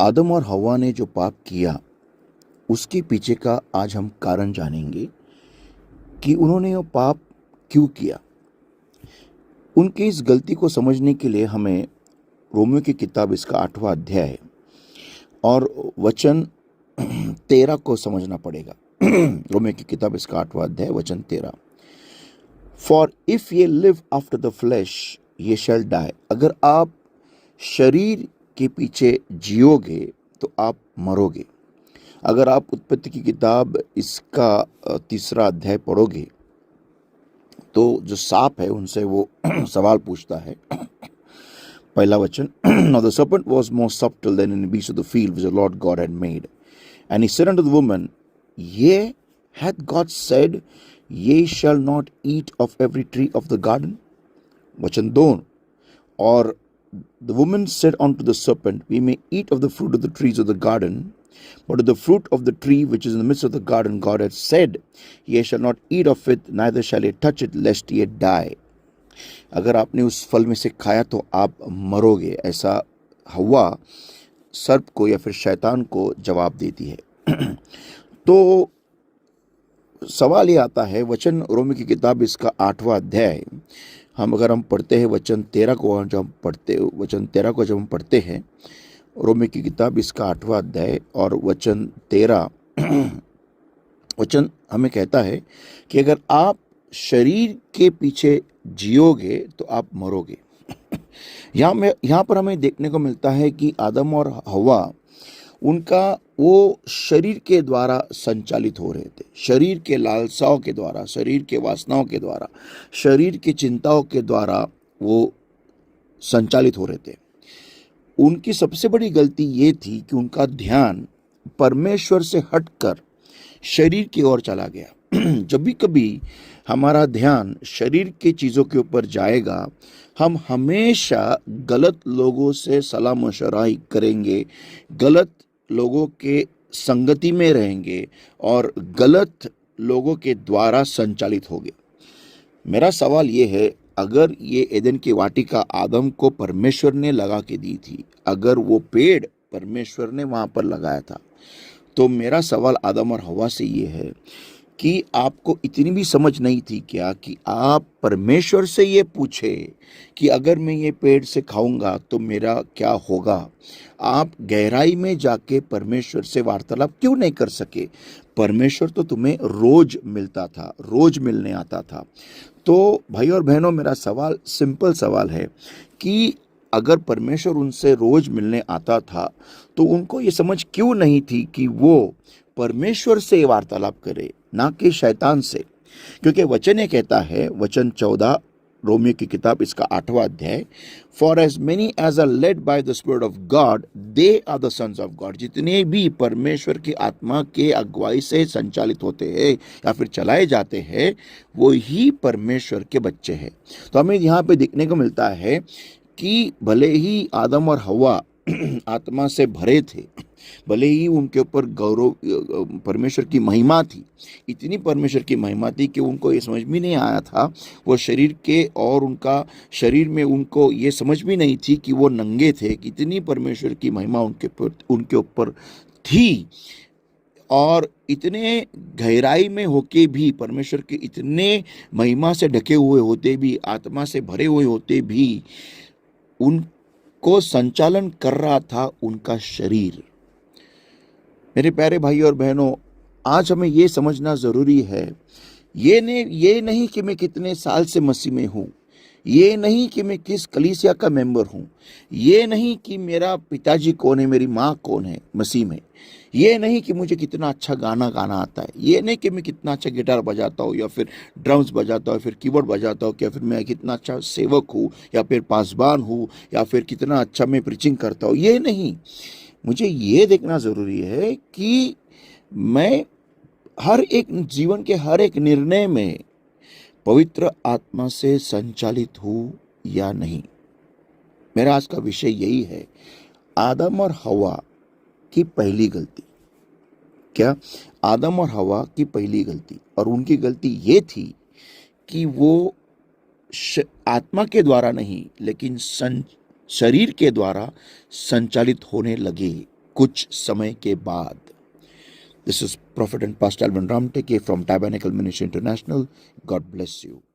आदम और हव्वा ने जो पाप किया उसके पीछे का आज हम कारण जानेंगे कि उन्होंने वो पाप क्यों किया। उनकी इस गलती को समझने के लिए हमें रोमियो की किताब इसका 8वां अध्याय और वचन 13 को समझना पड़ेगा। रोमियो की किताब इसका 8वां अध्याय वचन 13। फॉर इफ ये लिव आफ्टर द फ्लैश ये शैल डाई। अगर आप शरीर के पीछे जियोगे तो आप मरोगे। अगर आप उत्पत्ति की किताब इसका 3रा अध्याय पढ़ोगे तो जो सांप है उनसे वो सवाल पूछता है। पहला वचन, Now the serpent was more subtle than any beast of the field which the Lord God had made. And he said unto the woman, Yea, hath God said, Ye shall not eat of every tree of the garden? वचन 2, Or the woman said unto the serpent, We may eat of the fruit of the trees of the garden, but of the fruit of the tree which is in the midst of the garden, God hath said, Ye shall not eat of it, neither shall ye touch it, lest ye die. अगर आपने उस फल में से खाया तो आप मरोगे, ऐसा हव्वा सर्प को या फिर शैतान को जवाब देती है। तो सवाल ये आता है, वचन रोमी की किताब इसका 8वां अध्याय अगर हम पढ़ते हैं वचन 13 को, जब हम पढ़ते हैं रोमी की किताब इसका 8वां अध्याय और वचन 13 वचन हमें कहता है कि अगर आप शरीर के पीछे जियोगे तो आप मरोगे। यहाँ पर हमें देखने को मिलता है कि आदम और हव्वा उनका वो शरीर के द्वारा संचालित हो रहे थे, शरीर के लालसाओं के द्वारा, शरीर के वासनाओं के द्वारा, शरीर की चिंताओं के द्वारा वो संचालित हो रहे थे। उनकी सबसे बड़ी गलती ये थी कि उनका ध्यान परमेश्वर से हटकर शरीर की ओर चला गया। जब भी कभी हमारा ध्यान शरीर की चीज़ों के ऊपर जाएगा, हम हमेशा गलत लोगों से सलाह मशवरा करेंगे, गलत लोगों के संगति में रहेंगे और गलत लोगों के द्वारा संचालित होंगे। मेरा सवाल ये है, अगर ये एदन की वाटिका आदम को परमेश्वर ने लगा के दी थी, अगर वो पेड़ परमेश्वर ने वहां पर लगाया था, तो मेरा सवाल आदम और हव्वा से ये है कि आपको इतनी भी समझ नहीं थी क्या कि आप परमेश्वर से ये पूछे कि अगर मैं ये पेड़ से खाऊंगा तो मेरा क्या होगा? आप गहराई में जाके परमेश्वर से वार्तालाप क्यों नहीं कर सके? परमेश्वर तो तुम्हें रोज मिलता था, रोज मिलने आता था। तो भाई और बहनों, मेरा सवाल सिंपल सवाल है कि अगर परमेश्वर उनसे रोज मिलने आता था तो उनको ये समझ क्यों नहीं थी कि वो परमेश्वर से वार्तालाप करे, ना कि शैतान से? क्योंकि वचन ये कहता है, वचन 14 रोमियो की किताब इसका 8वां अध्याय, for as many as are led by the spirit of God they are the sons of God. जितने भी परमेश्वर की आत्मा के अगुवाई से संचालित होते हैं या फिर चलाए जाते हैं, वो ही परमेश्वर के बच्चे हैं। तो हमें यहाँ पे देखने को मिलता है कि भले ही आदम और हव्वा आत्मा से भरे थे, भले ही उनके ऊपर गौरव, परमेश्वर की महिमा थी, इतनी परमेश्वर की महिमा थी कि उनको ये समझ भी नहीं आया था वो शरीर के, और उनका शरीर में उनको ये समझ भी नहीं थी कि वो नंगे थे, कि इतनी परमेश्वर की महिमा उनके ऊपर थी। और इतने गहराई में होके भी, परमेश्वर के इतने महिमा से ढके हुए होते भी, आत्मा से भरे हुए होते भी, उनको संचालन कर रहा था उनका शरीर। मेरे प्यारे भाई और बहनों, आज हमें ये समझना ज़रूरी है, ये नहीं कि मैं कितने साल से मसीह में हूँ, ये नहीं कि मैं किस कलीसिया का मेंबर हूँ, ये नहीं कि मेरा पिताजी कौन है, मेरी माँ कौन है मसीह में, ये नहीं कि मुझे कितना अच्छा गाना गाना आता है, ये नहीं कि मैं कितना अच्छा गिटार बजाता हूँ या फिर ड्रम्स बजाता हूँ, फिर कीबोर्ड बजाता हूँ, या फिर मैं कितना अच्छा सेवक हूँ या फिर पासबान हूँ, या फिर कितना अच्छा मैं प्रीचिंग करता हूँ। ये नहीं, मुझे ये देखना ज़रूरी है कि मैं हर एक जीवन के हर एक निर्णय में पवित्र आत्मा से संचालित हूँ या नहीं। मेरा आज का विषय यही है, आदम और हव्वा की पहली गलती। क्या? आदम और हव्वा की पहली गलती, और उनकी गलती ये थी कि वो आत्मा के द्वारा नहीं लेकिन शरीर के द्वारा संचालित होने लगे। कुछ समय के बाद। This is Prophet and Pastor Alvin Ramteke from Tabernacle Ministry International. God bless you.